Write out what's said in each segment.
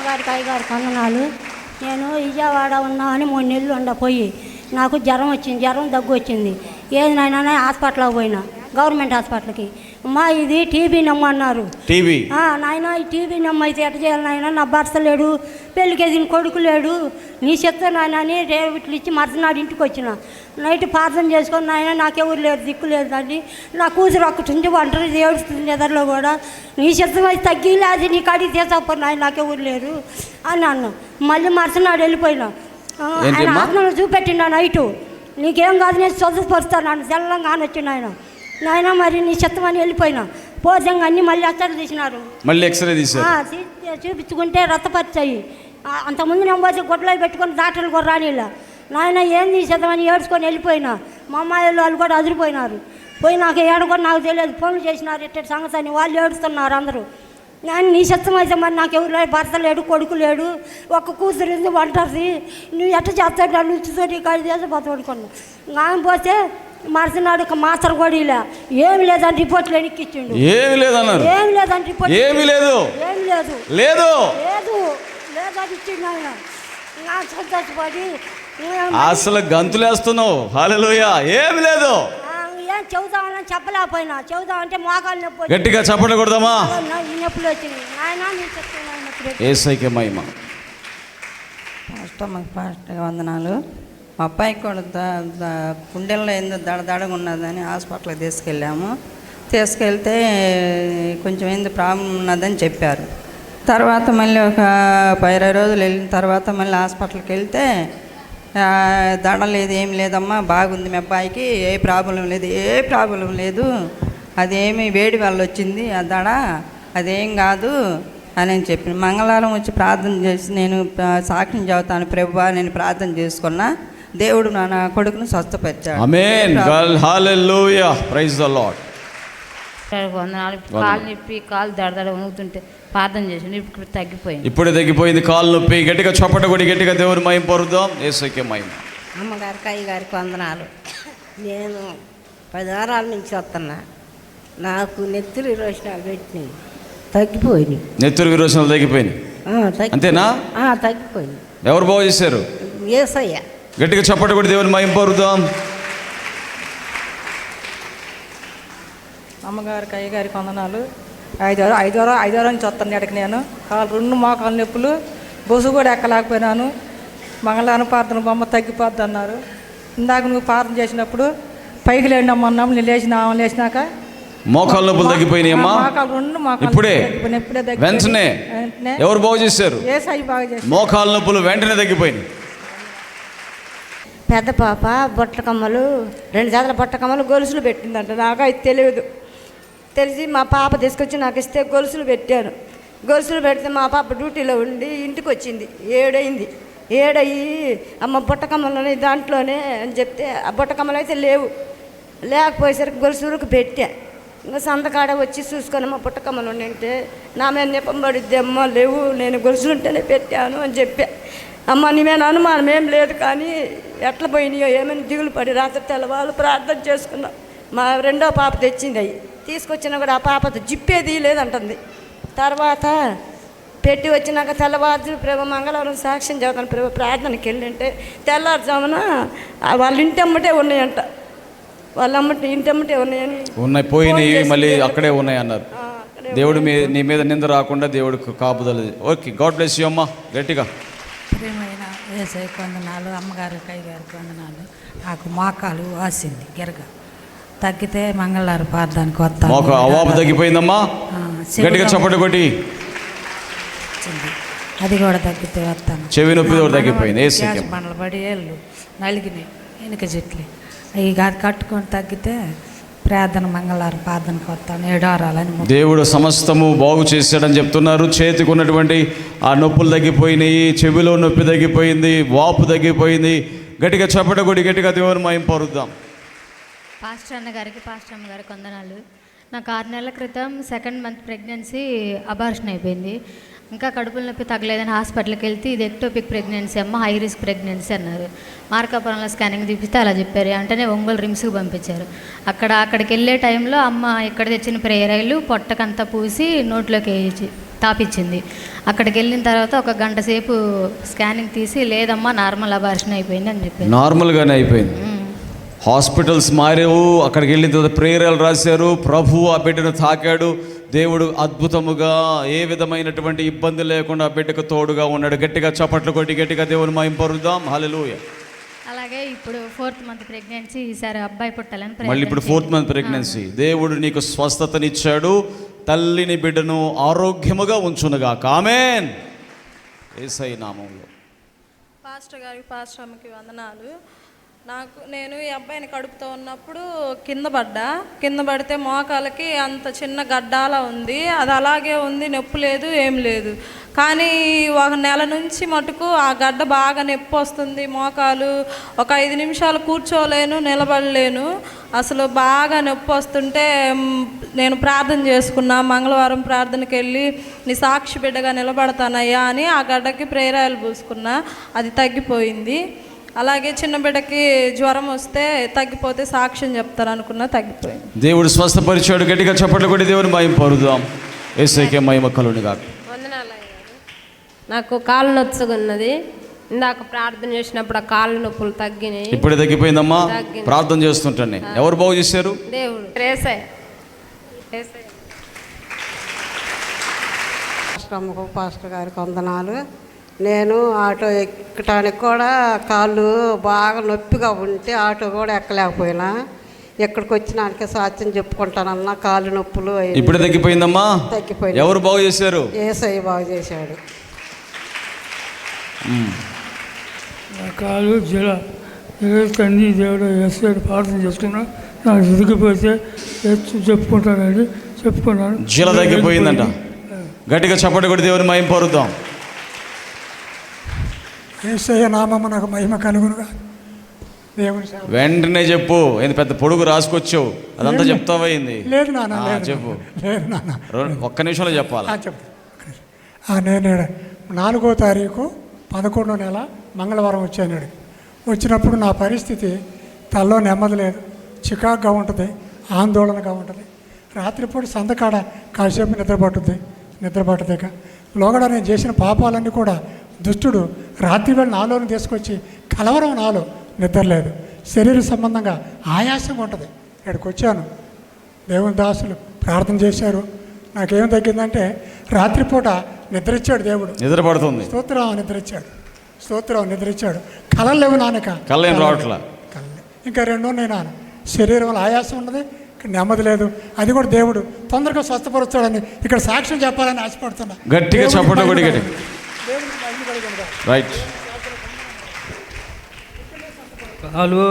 అమ్మగారికి అయ్యగారికి వందనాలు. నేను విజయవాడ ఉన్నామని 3 నెలలు ఉండపోయి నాకు జ్వరం వచ్చింది, దగ్గు వచ్చింది. ఏది నాయన హాస్పిటల్కి పోయినా, గవర్నమెంట్ హాస్పిటల్కి. అమ్మా ఇది టీబీ నమ్మన్నారు. టీబీ నాయన ఈ టీబీ నమ్మ అయితే ఎట్ట చేయాలి నాయన, నా భర్త లేడు, పెళ్ళికి ఎదిగిన కొడుకు లేడు, నీ చెప్తే నాయన అని రేవిట్లు ఇచ్చి మరుసనాడు ఇంటికి వచ్చిన. నైట్ ప్రార్థన చేసుకొని నాయన నాకెవరు లేరు, దిక్కు లేదు అండి, నా కూతురు ఒక్కటి ఒంటరి ఏడుస్తుంది ఎదరిలో కూడా, నీ చెప్తే అది తగ్గిలేదు, నీ కాడికి తీసకపోయి నాయన నాకెవరు లేరు అని అన్నాను. మళ్ళీ మరుసనాడు వెళ్ళిపోయినా. ఆయన ఆత్మను చూపెట్టిండు నైటు, నీకేం కాదు నేను చదువుపరుస్తాను అన్న తెల్లంగా అని వచ్చిండు ఆయన. నాయన మరి నీ చెత్తమని వెళ్ళిపోయినా. పోజంగా అన్నీ మళ్ళీ ఎక్స్రే తీసినారు, మళ్ళీ ఎక్స్రే తీసారు. చూపించుకుంటే రక్తపరిచాయి. అంతకుముందు నేను పోతే గుడ్లో పెట్టుకొని డాక్టర్లు కూడా రానిలా. నాయన ఏం తీసేద్దామని ఏడ్చుకొని వెళ్ళిపోయినా. మా అమ్మాయి వాళ్ళు కూడా అదిరిపోయినారు. పోయినాక ఏడ కూడా నాకు తెలియదు, ఫోన్లు చేసినారు ఎట్టటి సంగతి అని. వాళ్ళు ఏడుస్తున్నారు అందరూ. నేను నీ చెత్తం అయితే మరి నాకు ఎవరు లేడు, భర్త లేడు, కొడుకు లేడు, ఒక్క కూతురు వంటది, నువ్వు ఎట్ట చేస్తాడు నన్ను ఉంచుతో నీ కాడి చేసి బతపడుకున్నాను. ఆయన పోతే మరుసనాడు మాస్టర్ కూడా ఇలా ఏమి లేదని రిపోర్ట్లు ఎన్నికిచ్చిండు. ఏమి లేదన్నారు, ఏమి లేదని రిపోర్ట్, ఏమి లేదు, ఏమి లేదు, లేదు లేదు లేదని ఇచ్చిండు ఆయన. నా సంతోషపడి అసలు గంతులేస్తున్నావు. హల్లెలూయా. ఏమి లేదు, ఏం చెబుదామని చెప్పలేకపోయినా. చెబుదామంటే మోకాలు నొప్పి, గట్టిగా చప్పట్లు కొడదామా, నొప్పులు వచ్చింది. ఆయన నీ చెప్తున్నాను యేసయ్యకే మహిమ. పాస్టర్ వందనాలు. మా అబ్బాయికి కూడా గుండెల్లో ఏందో దడదడగా ఉన్నదని హాస్పిటల్కి తీసుకెళ్తే కొంచెం ఏందో ప్రాబ్లం ఉన్నదని చెప్పారు. తర్వాత మళ్ళీ ఒక 20 రోజులు వెళ్ళిన తర్వాత మళ్ళీ హాస్పిటల్కి వెళ్తే దడ లేదు, ఏం లేదమ్మా, బాగుంది మీ అబ్బాయికి, ఏ ప్రాబ్లం లేదు, అదేమి వేడి వల్ల వచ్చింది ఆ దడ, అదేం కాదు అని చెప్పి మంగళవారం వచ్చి ప్రార్థన చేసి నేను సాక్ష్యం చెబుతాను ప్రభువా, నేను ప్రార్థన చేసుకున్నా, దేవుడు నా కొడుకును స్వస్థపరిచాడు. Amen. Hallelujah. Praise the lord. వందనాలు. కాలు నొప్పి, కాలు దడదడ వణుకుతుంటే ప్రార్థన చేసి ఇప్పుడు తగ్గిపోయింది. ఇప్పుడే తగ్గిపోయింది కాలు నొప్పి. గట్టిగా చప్పట కొడి గట్టిగా దేవుని మహిమ పొరుద్దాం. యేసయ్యకే మహిమ. అమ్మగారికి అయ్యగారికి వందనాలు. నేను 10 వారాల నుంచి వస్తున్నా. నాకు నెత్తురు విరోచనాలు పెట్టినాయి, తగ్గిపోయినాయి. నెత్తురు విరోచనాలు తగ్గిపోయినాయి, అంతేనా? తగ్గిపోయింది. ఎవరు బాగు చేశారు? యేసయ్య. గట్టిగా చప్పట కొడి దేవుని మహిమ పొరుద్దాం. అమ్మగారికి అయ్యగారికి వందనాలు. 5 వారం నుంచి వస్తాను ఎక్కడికి. నేను కాలు 2 మోకాలు నొప్పులు, బొసు కూడా ఎక్కలేకపోయినాను. మంగళవారం ప్రార్థన బొమ్మ తగ్గిపోద్ది అన్నారు. ఇందాక నువ్వు ప్రార్థన చేసినప్పుడు పైకి లేడినమ్మన్నాము, నేను లేచినాక మోకాలు నొప్పులు తగ్గిపోయినాయమ్మా. ఇప్పుడే వెంటనే ఎవరు బాగు చేశారు? మోకాలు నొప్పులు వెంటనే తగ్గిపోయినాయి. పెద్ద పాప బొట్ట కమ్మలు, 2 జాతల బొట్ట కమ్మలు గొలుసులు పెట్టిందంట. నాకు అది తెలియదు. తెలిసి మా పాప తీసుకొచ్చి నాకు ఇస్తే గొలుసులు పెట్టాను. గొలుసులు పెడితే మా పాప డ్యూటీలో ఉండి ఇంటికి వచ్చింది. 7 అయింది. 7 అయ్యి అమ్మ బుట్టకమ్మలు దాంట్లోనే అని చెప్తే ఆ బుట్టకమ్మలు అయితే లేకపోయేసరికి గొలుసులకు పెట్టా. ఇంకా సంతకాడ వచ్చి చూసుకొని మా బుట్టకమ్మలు ఉండింటే నా మీద నెపం పడిద్ది, అమ్మ లేవు, నేను గొలుసులుంటేనే పెట్టాను అని చెప్పా. అమ్మ నీ మీద అనుమానం ఏం లేదు, కానీ ఎట్లా పోయినాయో ఏమైనా దిగులు పడి రాత్రి తెల్లవాళ్ళు ప్రార్థన చేసుకున్నాం. మా 2వ పాప తెచ్చింది. అవి తీసుకొచ్చినా కూడా ఆ పాపతో జిప్పేది లేదంటుంది. తర్వాత పెట్టి వచ్చినాక తెల్లవారు ప్రభు మంగళవారం సాక్ష్యం చదువుతాను ప్రభు ప్రార్థనకి వెళ్ళింటే తెల్లారుజామున వాళ్ళ ఇంటమ్మటే ఉన్నాయంట. వాళ్ళ ఇంటమ్మటే ఉన్నాయని పోయినాయి, మళ్ళీ అక్కడే ఉన్నాయి అన్నారు. దేవుడు నీ మీద నింద రాకుండా దేవుడికి కాపుదల. ఓకే, గాడ్ బ్లెస్ యు అమ్మా. గట్టిగా ప్రియమైన యేసయ్యకు వందనాలు. అమ్మగారికి అయ్యగారికి వందనాలు. నాకు మోకాలు వాసింది, గిరగ తగ్గితే మంగళవారం ప్రార్థనకి వస్తాను. అవాపు తగ్గిపోయిందమ్మా. గట్టిగా చప్పటి కొట్టి. అది కూడా తగ్గితే వస్తాను. చెవి నొప్పి కూడా తగ్గిపోయింది. బండలు పడి ఏళ్ళు నలిగినాయి, వెనుక చెట్లు అవి కట్టుకొని తగ్గితే ప్రార్థన మంగళవారం ప్రార్థనకు వస్తాను. 7 వారాలని దేవుడు సమస్తము బాగు చేశాడని చెప్తున్నారు. చేతికి ఉన్నటువంటి ఆ నొప్పులు తగ్గిపోయినాయి, చెవిలో నొప్పి తగ్గిపోయింది, వాపు తగ్గిపోయింది. గట్టిగా చప్పట కొడి గట్టిగా దేవుని మహిమ పొరుద్దాం. పాస్టర్ అన్నగారికి, పాస్టర్ అమ్మగారికి వందనాలు. నాకు 6 నెలల క్రితం 2nd మంత్ ప్రెగ్నెన్సీ అబార్షన్ అయిపోయింది. ఇంకా కడుపుల నొప్పి తగ్గలేదని హాస్పిటల్కి వెళ్తే ఇది ఎక్టోపిక్ ప్రెగ్నెన్సీ అమ్మ, హై రిస్క్ ప్రెగ్నెన్సీ అన్నారు. మార్కాపురంలో స్కానింగ్ తీపిస్తే అలా చెప్పారు. వెంటనే ఒంగోలు రిమ్స్కి పంపించారు. అక్కడికి వెళ్ళే టైంలో అమ్మ ఇక్కడ తెచ్చిన ప్రేయర్ ఆయిల్ పొట్టకంతా పూసి నోట్లోకి తాపిచ్చింది. అక్కడికి వెళ్ళిన తర్వాత ఒక గంట సేపు స్కానింగ్ తీసి లేదమ్మా నార్మల్ అబార్షన్ అయిపోయింది అని చెప్పారు. నార్మల్గానే అయిపోయింది. హాస్పిటల్స్ మారేవు. అక్కడికి వెళ్ళిన తర్వాత ప్రేయర్లు రాశారు. ప్రభువు ఆ బిడ్డను తాకాడు. దేవుడు అద్భుతముగా ఏ విధమైనటువంటి ఇబ్బంది లేకుండా ఆ బిడ్డకు తోడుగా ఉన్నాడు. గట్టిగా చప్పట్లు కొట్టి గట్టిగా దేవుని మహింపరుద్దాం. హల్లెలూయా. అలాగే ఇప్పుడు 4th మంత్ ప్రెగ్నెన్సీ, ఈసారి అబ్బాయి పుట్టాలని మళ్ళీ ఇప్పుడు 4th మంత్ ప్రెగ్నెన్సీ. దేవుడు నీకు స్వస్థతనిచ్చాడు. తల్లిని బిడ్డను ఆరోగ్యముగా ఉంచునుగాక. ఆమేన్. యేసయ్య నామములో. పాస్టర్ గారికి, పాస్టర్ అమ్మకి వందనాలు. నేను ఈ అబ్బాయిని కడుపుతో ఉన్నప్పుడు కింద పడితే మోకాలకి అంత చిన్న గడ్డాలా ఉంది. అది అలాగే ఉంది, నొప్పి లేదు, ఏం లేదు. కానీ 1 నెల నుంచి మటుకు ఆ గడ్డ బాగా నొప్పి వస్తుంది. మోకాలు ఒక 5 నిమిషాలు కూర్చోలేను, నిలబడలేను. అసలు బాగా నొప్పి వస్తుంటే నేను ప్రార్థన చేసుకున్నా. మంగళవారం ప్రార్థనకి వెళ్ళి నీ సాక్షి బిడ్డగా నిలబడతానయ్యా అని ఆ గడ్డకి ప్రేరాయలు పూసుకున్నా. అది తగ్గిపోయింది. అలాగే చిన్న బిడ్డకి జ్వరం వస్తే తగ్గిపోతే సాక్ష్యం చెప్తాను అనుకున్నా, తగ్గిపోయింది. దేవుడు స్వస్థపరిచాడు. గట్టిగా చప్పట్లు కొట్టి దేవుని మహిమ పరుద్దాం. యేసయ్యకే మహిమ కలుగునుగాక. వందనాలు అయ్యారు. నాకు కాళ్ళు నొచ్చుకున్నది. ఇందాక ప్రార్థన చేసినప్పుడు ఆ కాళ్ళు నొప్పులు తగ్గినాయి. ఇప్పుడే తగ్గిపోయిందమ్మా. ప్రార్థన చేస్తుంటాను. ఎవరు బాగు చేశారు? దేవుడు. యేసయ్య. పాస్టర్ గారికి వందనాలు. నేను ఆటో ఎక్కడానికి కూడా కాళ్ళు బాగా నొప్పిగా ఉంటే ఆటో కూడా ఎక్కలేకపోయినా ఇక్కడికి వచ్చినాకే సాక్ష్యం చెప్పుకుంటానన్నా. కాళ్ళు నొప్పులు ఇప్పుడు తగ్గిపోయిందమ్మా. తగ్గిపోయింది. ఎవరు బాగు చేశారు? యేసయ్య బాగు చేశాడు. కాలు జల తండ్రి దేవుడు యేసయ్య ప్రార్థన చేసుకున్నా. నాకు ఎదిగిపోతే చెప్పుకుంటానండి, చెప్పుకున్నాను. జల తగ్గిపోయిందంట. గట్టిగా చప్పట్లు కొట్టి దేవుని మహిమ పరుద్దాం. యేసయ్య నామము నాకు మహిమ కలుగునుగా. దేవుని వెంటనే చెప్పు. ఏంది పెద్ద పొడుగు రాసుకొచ్చావు? అదంతా చెప్తావైంది. లేదు నాన్న, చెప్పు. లేదు నాన్న, ఒక్క నిమిషంలో చెప్పాలి. నేను 4వ తారీఖు 11వ నెల మంగళవారం వచ్చాను. వచ్చినప్పుడు నా పరిస్థితి తల్లో నెమ్మది లేదు, చికాకుగా ఉంటుంది, ఆందోళనగా ఉంటుంది. రాత్రిపూట సందకాడ కాసేపు నిద్ర పట్టుదిక లోగడ నేను చేసిన పాపాలన్నీ కూడా దుష్టుడు రాత్రివేళ నాలోని తీసుకొచ్చి కలవరం, నాలో నిద్రలేదు, శరీర సంబంధంగా ఆయాసంగా ఉంటుంది. ఇక్కడికి వచ్చాను. దేవుని దాసులు ప్రార్థన చేశారు. నాకేం తగ్గిందంటే రాత్రిపూట నిద్ర ఇచ్చాడు దేవుడు. నిద్ర పడుతుంది. స్తోత్రం, నిద్ర ఇచ్చాడు. కళలు లేవు నాన్నక, కళ్ళేం రావట్లా. ఇంకా 2 ఉన్నాయి నాన్న. శరీరంలో ఆయాసం ఉన్నది, నెమ్మది లేదు. అది కూడా దేవుడు తొందరగా స్వస్థపరుస్తాడని ఇక్కడ సాక్ష్యం చెప్పాలని ఆశపడుతున్నా. గట్టిగా చెప్పండి. రైట్. కాలు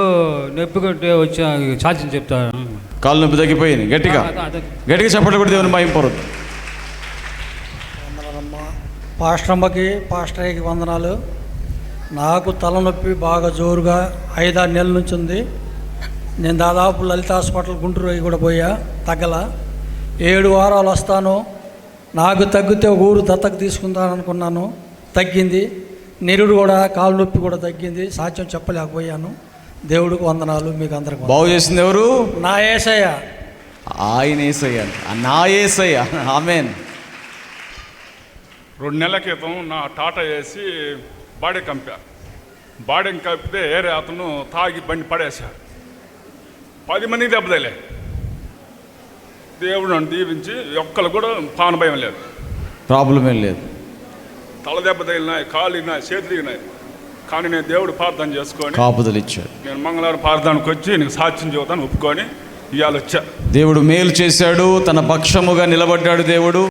నొప్పి కొట్టి వచ్చి సాక్ష్యం చెప్తాను. కాలు నొప్పి తగ్గిపోయింది. గట్టిగా చెప్పండి కూడా దేవుని మహిమ పరుద్దాం. పాస్టర్ అమ్మకి, పాస్టర్ అయ్యకి వందనాలు. నాకు తలనొప్పి బాగా జోరుగా 5-6 నెలల నుంచి ఉంది. నేను దాదాపు లలిత హాస్పిటల్ గుంటూరు అవి కూడా పోయా, తగ్గల. 7 వారాలు వస్తాను. నాకు తగ్గితే ఒక ఊరు దత్తకు తీసుకుంటాను అనుకున్నాను, తగ్గింది. నిరుడు కూడా, కాలు నొప్పి కూడా తగ్గింది. సాక్ష్యం చెప్పలేకపోయాను. దేవుడికి వందనాలు. మీకు అందరికి బాగు చేసింది ఎవరు? నా యేసయ్య. ఆయన యేసయ్య, నా యేసయ్య. ఆమేన్. 2 నెలల క్రితం నా టాటా వేసి బాడీ కంపితే ఏరే అతను తాగి బండి పడేశాడు. 10 మందికి దెబ్బతలే. దేవుడు నన్ను దీవించి ఒక్కరు కూడా ప్రాణభయం లేదు, ప్రాబ్లం ఏం లేదు. తల దెబ్బ తగిలినాయి, కాళ్ళు ఇరిగినాయి, చేతులు ఇరిగినాయి. కానీ నేను దేవుడు ప్రార్థన చేసుకొని కాపుదలు ఇచ్చాడు. నేను మంగళవారం ప్రార్థనకు వచ్చి నీకు సాక్ష్యం చెబుతాను ఒప్పుకొని ఇవాళ వచ్చా. దేవుడు మేలు చేశాడు. తన పక్షముగా నిలబడ్డాడు దేవుడు.